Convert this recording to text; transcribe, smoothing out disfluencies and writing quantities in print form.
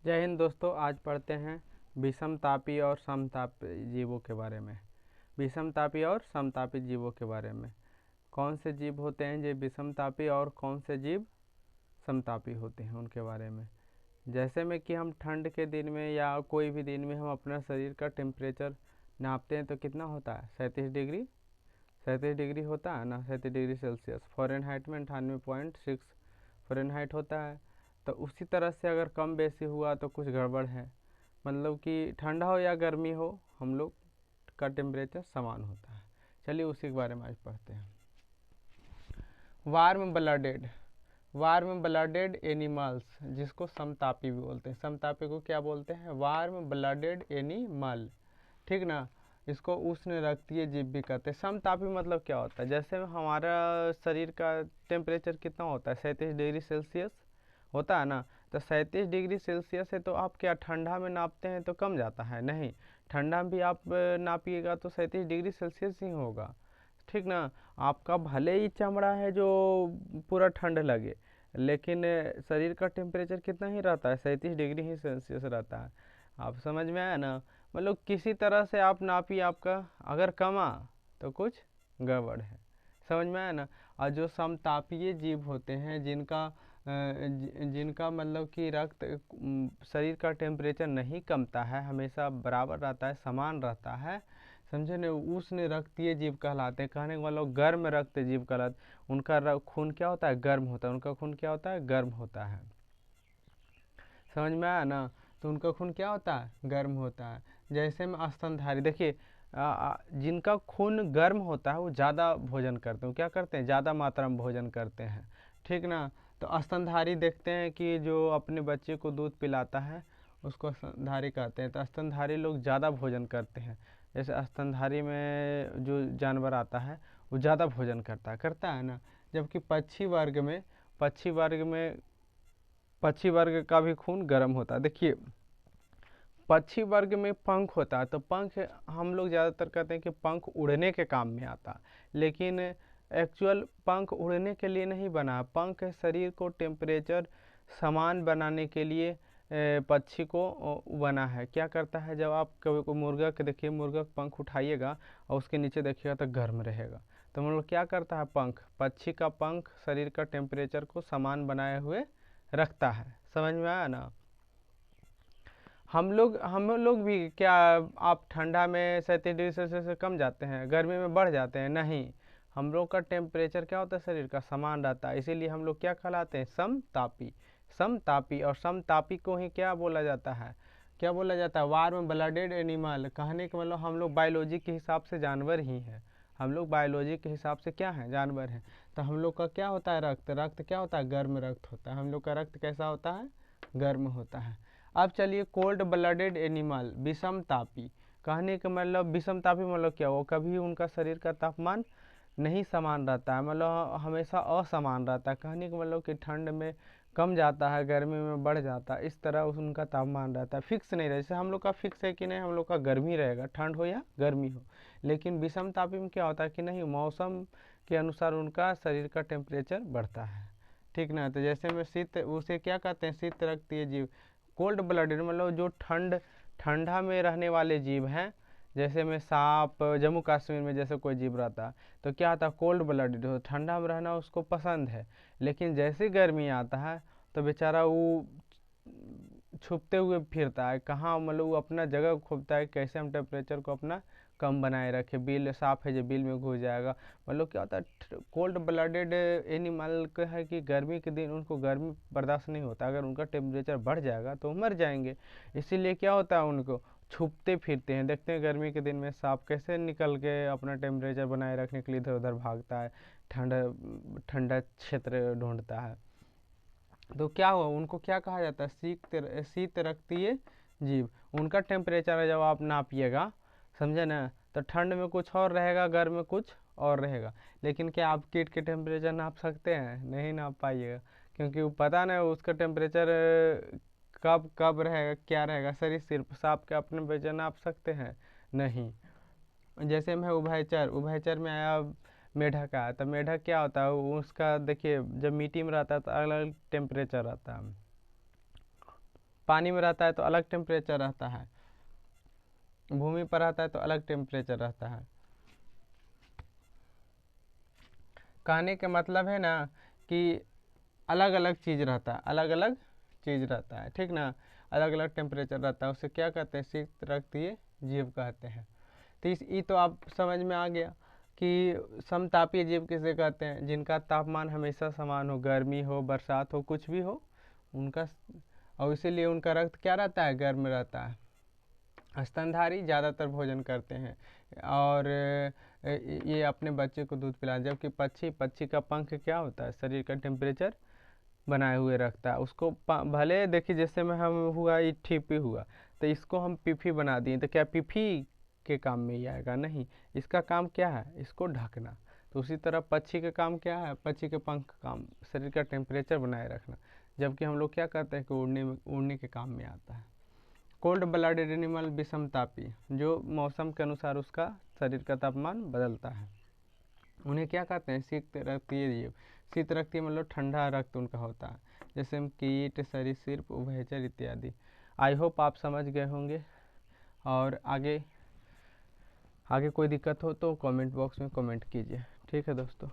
जय हिंद दोस्तों। आज पढ़ते हैं विषमतापी और समतापी जीवों के बारे में। विषमतापी और समतापी जीवों के बारे में कौन से जीव होते हैं जो विषमतापी और कौन से जीव समतापी होते हैं उनके बारे में। जैसे में कि हम ठंड के दिन में या कोई भी दिन में हम अपना शरीर का टेम्परेचर नापते हैं तो कितना होता है? 37 डिग्री होता है ना, 37 डिग्री सेल्सियस। फ़ारेनहाइट में 98.6 फ़ारेनहाइट होता है। तो उसी तरह से अगर कम बेसी हुआ तो कुछ गड़बड़ है, मतलब कि ठंडा हो या गर्मी हो हम लोग का टेम्परेचर समान होता है। चलिए उसी के बारे में आज पढ़ते हैं। वार्म ब्लडेड एनिमल्स, जिसको समतापी भी बोलते हैं। समतापी को क्या बोलते हैं? वार्म ब्लडेड एनिमल, ठीक ना। इसको उष्ण रक्तीय जीव भी कहते हैं। समतापी मतलब क्या होता है? जैसे हमारा शरीर का टेम्परेचर कितना होता है? 37 डिग्री सेल्सियस होता है ना। तो 37 डिग्री सेल्सियस है तो आप क्या ठंडा में नापते हैं तो कम जाता है? नहीं, ठंडा में भी आप नापिएगा तो 37 डिग्री सेल्सियस ही होगा, ठीक ना। आपका भले ही चमड़ा है जो पूरा ठंड लगे, लेकिन शरीर का टेम्परेचर कितना ही रहता है? 37 डिग्री ही सेल्सियस रहता है। आप समझ में आया ना। मतलब किसी तरह से आप नापिए, आपका अगर कमा तो कुछ गड़बड़ है। समझ में आया ना। और जो समतापीय जीव होते हैं जिनका मतलब कि रक्त शरीर का टेम्परेचर नहीं कमता है, हमेशा बराबर रहता है, समान रहता है, समझे न, उष्ण रक्तीय जीव कहलाते हैं। कहने का मतलब गर्म रक्त जीव कहलाते। उनका खून क्या होता है? गर्म होता है। उनका खून क्या होता है? गर्म होता है। समझ में आया ना। तो उनका खून क्या होता है? गर्म होता है। जैसे में स्तनधारी, देखिए जिनका खून गर्म होता है वो ज़्यादा भोजन करते हैं। क्या करते हैं? ज़्यादा मात्रा में भोजन करते हैं, ठीक ना। तो स्तनधारी देखते हैं कि जो अपने बच्चे को दूध पिलाता है उसको स्तनधारी कहते हैं। तो स्तनधारी लोग ज़्यादा भोजन करते हैं। जैसे स्तनधारी में जो जानवर आता है वो ज़्यादा भोजन करता है ना। जबकि पक्षी वर्ग का भी खून गर्म होता है। देखिए पक्षी वर्ग में पंख होता है, तो पंख हम लोग ज़्यादातर कहते हैं कि पंख उड़ने के काम में आता है, लेकिन एक्चुअल पंख उड़ने के लिए नहीं बना है। पंख शरीर को टेम्परेचर समान बनाने के लिए पक्षी को बना है। क्या करता है? जब आप कभी को मुर्गा के देखिए, मुर्गा का पंख उठाइएगा और उसके नीचे देखिएगा तो गर्म रहेगा। तो मतलब क्या करता है? पक्षी का पंख शरीर का टेम्परेचर को समान बनाए हुए रखता है। समझ में आया ना। हम लोग भी क्या, आप ठंडा में 37 डिग्री सेल्सियस से कम जाते हैं, गर्मी में बढ़ जाते हैं? नहीं, हम लोग का टेम्परेचर क्या होता है? शरीर का समान रहता है। इसीलिए हम लोग क्या कहलाते हैं? समतापी। और समतापी को ही क्या बोला जाता है? Warm blooded animal. कहने का मतलब हम लोग बायोलॉजी के हिसाब से जानवर ही हैं। हम लोग बायोलॉजी के हिसाब से क्या हैं? जानवर हैं। तो हम लोग का क्या होता है? रक्त क्या होता है? गर्म रक्त होता है। हम लोग का रक्त कैसा होता है? गर्म होता है। अब चलिए कोल्ड ब्लडेड एनिमल, विषमतापी। कहने का मतलब विषमतापी मतलब क्या हो? कभी उनका शरीर का तापमान नहीं समान रहता है, मतलब हमेशा असमान रहता है। कहने का मतलब कि ठंड में कम जाता है, गर्मी में बढ़ जाता है, इस तरह उनका तापमान रहता है, फिक्स नहीं रहता। जैसे हम लोग का फिक्स है कि नहीं, हम लोग का गर्मी रहेगा, ठंड हो या गर्मी हो। लेकिन विषमतापी में क्या होता है कि नहीं, मौसम के अनुसार उनका शरीर का टेम्परेचर बढ़ता है, ठीक ना। तो जैसे में उसे क्या कहते हैं? शीत रक्तीय जीव। कोल्ड ब्लडेड मतलब जो ठंडा में रहने वाले जीव हैं। जैसे में सांप, जम्मू कश्मीर में जैसे कोई जीव रहता है तो क्या आता है? कोल्ड ब्लडेड हो, ठंडा में रहना उसको पसंद है। लेकिन जैसे गर्मी आता है तो बेचारा वो छुपते हुए फिरता है। कहाँ मतलब वो अपना जगह खोजता है, कैसे हम टेम्परेचर को अपना कम बनाए रखे। बिल साफ है जो बिल में घुस जाएगा। मतलब क्या होता है? कोल्ड ब्लडेड एनिमल का है कि गर्मी के दिन उनको गर्मी बर्दाश्त नहीं होता। अगर उनका टेम्परेचर बढ़ जाएगा तो मर जाएंगे। इसीलिए क्या होता है? उनको छुपते फिरते हैं। देखते हैं गर्मी के दिन में सांप कैसे निकल के अपना टेम्परेचर बनाए रखने के लिए इधर उधर भागता है, ठंडा ठंडा क्षेत्र ढूंढता है। तो क्या हुआ? उनको क्या कहा जाता है? शीत रक्तीय जीव। उनका टेम्परेचर जब आप नापिएगा, समझे ना, तो ठंड में कुछ और रहेगा, गर्म में कुछ और रहेगा। लेकिन क्या आप कीट के टेम्परेचर नाप सकते हैं? नहीं नाप पाइएगा, क्योंकि वो पता नहीं उसका टेम्परेचर कब कब रहेगा, क्या रहेगा। शरीर सिर्फ सांप के अपने टेम्परेचर नाप सकते हैं? नहीं। जैसे में उभयचर में आया मेढक आया। तो मेढक क्या होता है? उसका देखिए जब मिट्टी में रहता है तो अलग अलग टेम्परेचर रहता है। पानी में रहता है तो अलग टेम्परेचर रहता है, भूमि पर रहता है तो अलग टेम्परेचर रहता है। कहने का मतलब है ना कि अलग अलग चीज़ रहता है, अलग अलग चीज़ रहता है, ठीक ना, अलग अलग टेम्परेचर रहता है, उसे क्या कहते हैं, शीत रक्तीय जीव कहते हैं। तो ये तो आप समझ में आ गया कि समतापीय जीव किसे कहते हैं, जिनका तापमान हमेशा समान हो, गर्मी हो बरसात हो कुछ भी हो उनका, और इसीलिए उनका रक्त क्या रहता है, गर्म रहता है। स्तनधारी ज़्यादातर भोजन करते हैं और ये अपने बच्चे को दूध पिलाते, जबकि पक्षी का पंख क्या होता है, शरीर का टेम्परेचर बनाए हुए रखता है उसको। भले देखिए जैसे में हम हुआ ये ठीपी हुआ, तो इसको हम पिफी बना दिए, तो क्या पिफी के काम में ही आएगा, नहीं, इसका काम क्या है, इसको ढकना। तो उसी तरह पक्षी का काम क्या है, पक्षी के पंख का काम शरीर का टेम्परेचर बनाए रखना, जबकि हम लोग क्या करते हैं कि उड़ने के काम में आता है। कोल्ड ब्लडेड एनिमल विषमतापी, जो मौसम के अनुसार उसका शरीर का तापमान बदलता है, उन्हें क्या कहते हैं, शीत रक्तीय जीव। शीत रक्तीय मतलब ठंडा रक्त उनका होता है, जैसे हम कीट, सरीसृप, उभयचर इत्यादि। आई होप आप समझ गए होंगे, और आगे कोई दिक्कत हो तो कमेंट बॉक्स में कमेंट कीजिए। ठीक है दोस्तों।